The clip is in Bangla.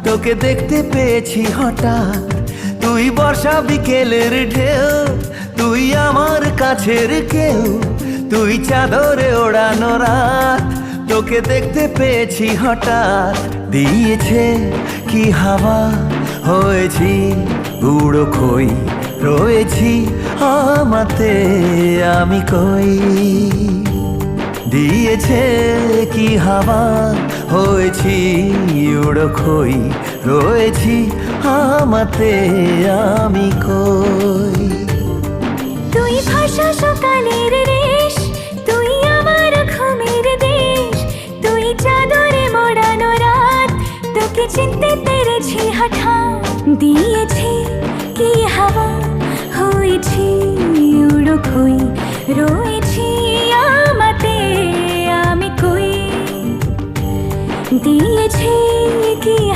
তোকে দেখতে পেয়েছি হঠাৎ, তুই বর্ষা বিকেলের ঢেউ, তুই আমার কাছের কেউ, তুই চাদরে ওড়ানো রাত। তোকে দেখতে পেয়েছি হঠাৎ, দিয়েছে কি হাওয়া, হয়েছি বুড়ো খই, রয়েছি আমাতে আমি কই। দিয়েছে কি হাওয়া, হয়েছি উড়ো খই, রয়েছি আমাতে আমি কই। তুই ভাষা সকালের রেশ, তুই আমার ঘুমের দেশ, তুই চাদরে মোড়ানো রাত। তোকে চিনতে পেরেছি হঠাৎ, দিয়েছি কি হাওয়া, হয়েছি উড়ো খই, রয়েছি আমাতে আমি কই। দিয়েছি কি